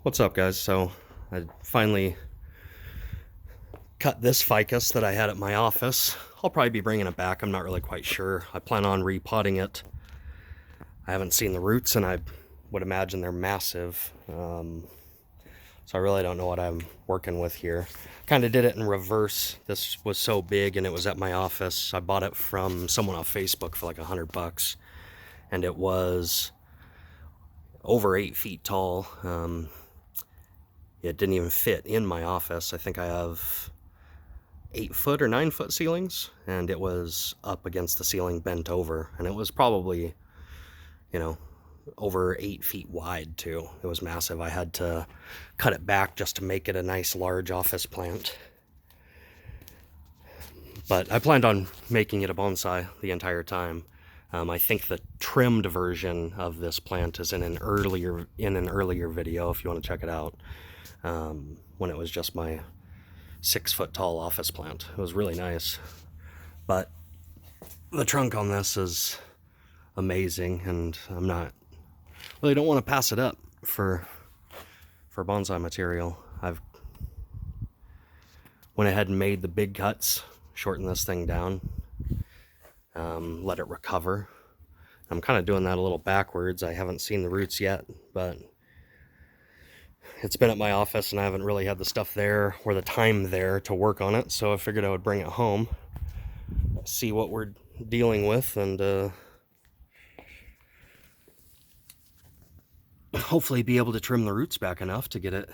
What's up, guys? So I finally cut this ficus that I had at my office. I'll probably be bringing it back. I'm not really quite sure. I plan on repotting it. I haven't seen the roots, and I would imagine they're massive. So I really don't know what I'm working with here. Kind of did it in reverse. This was so big, and it was at my office. I bought it from someone on Facebook for like $100, and it was over 8 feet tall. It didn't even fit in my office. I think I have 8-foot or 9-foot ceilings, and it was up against the ceiling bent over, and it was probably, over 8 feet wide too. It was massive. I had to cut it back just to make it a nice large office plant. But I planned on making it a bonsai the entire time. I think the trimmed version of this plant is in an earlier video if you want to check it out. When it was just my 6-foot tall office plant. It was really nice. But the trunk on this is amazing, and I really don't want to pass it up for bonsai material. I've went ahead and made the big cuts, shortened this thing down, let it recover. I'm kind of doing that a little backwards. I haven't seen the roots yet, but it's been at my office and I haven't really had the stuff there or the time there to work on it, so I figured I would bring it home, see what we're dealing with, and hopefully be able to trim the roots back enough to get it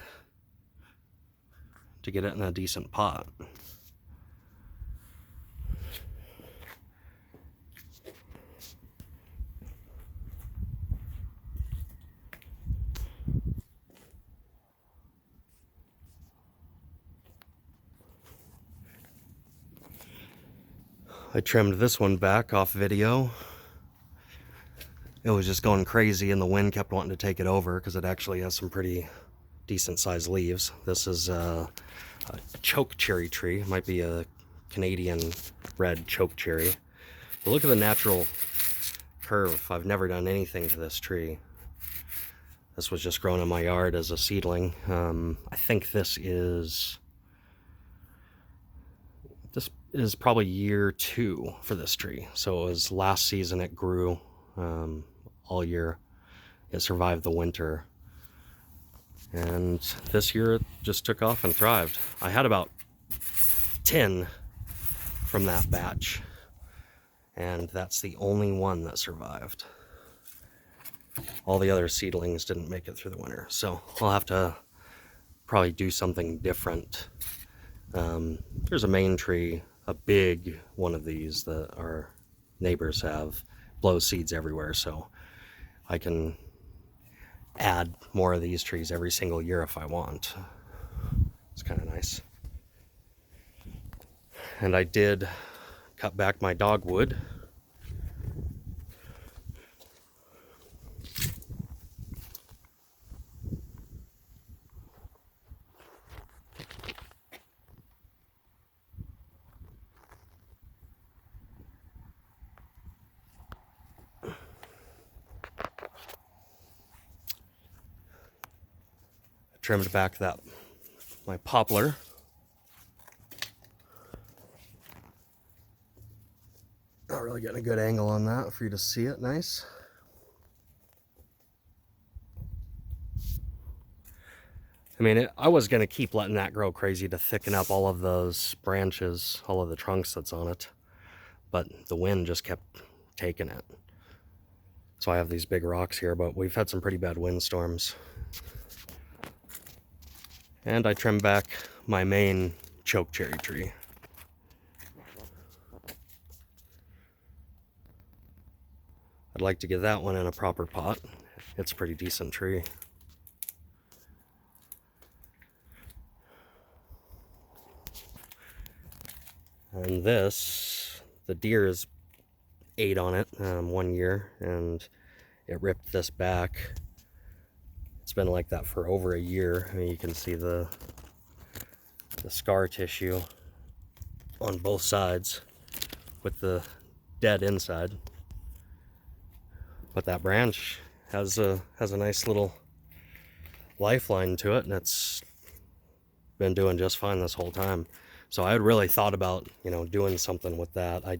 in a decent pot. I trimmed this one back off video. It was just going crazy and the wind kept wanting to take it over because it actually has some pretty decent sized leaves. This is a choke cherry tree. It might be a Canadian red choke cherry. But look at the natural curve. I've never done anything to this tree. This was just grown in my yard as a seedling. I think this is probably year 2 for this tree. So it was last season it grew all year. It survived the winter. And this year it just took off and thrived. I had about 10 from that batch, and that's the only one that survived. All the other seedlings didn't make it through the winter, so I'll have to probably do something different. There's a main tree, a big one of these that our neighbors have, blows seeds everywhere, so I can add more of these trees every single year if I want. It's kind of nice. And I did cut back my dogwood. Trimmed back my poplar. Not really getting a good angle on that for you to see it nice. I mean, I was going to keep letting that grow crazy to thicken up all of those branches, all of the trunks that's on it, but the wind just kept taking it. So I have these big rocks here, but we've had some pretty bad windstorms. And I trimmed back my main choke cherry tree. I'd like to get that one in a proper pot. It's a pretty decent tree. And this, the deers ate on it one year, and it ripped this back. It's been like that for over a year. I mean, you can see the scar tissue on both sides with the dead inside. But that branch has a nice little lifeline to it, and it's been doing just fine this whole time. So I had really thought about, doing something with that. I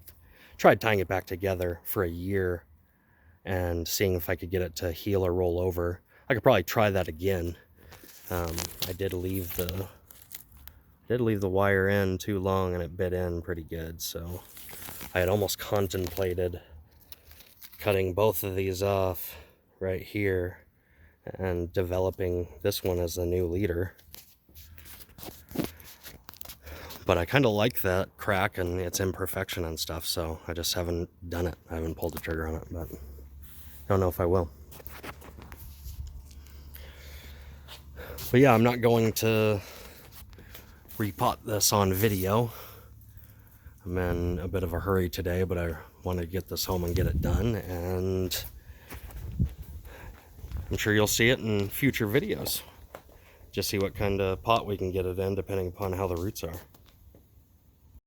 tried tying it back together for a year and seeing if I could get it to heal or roll over. I could probably try that again. I did leave the wire in too long, and it bit in pretty good. So I had almost contemplated cutting both of these off right here and developing this one as the new leader. But I kind of like that crack and its imperfection and stuff, so I just haven't done it. I haven't pulled the trigger on it, but I don't know if I will. But yeah, I'm not going to repot this on video. I'm in a bit of a hurry today, but I want to get this home and get it done, and I'm sure you'll see it in future videos. Just see what kind of pot we can get it in, depending upon how the roots are.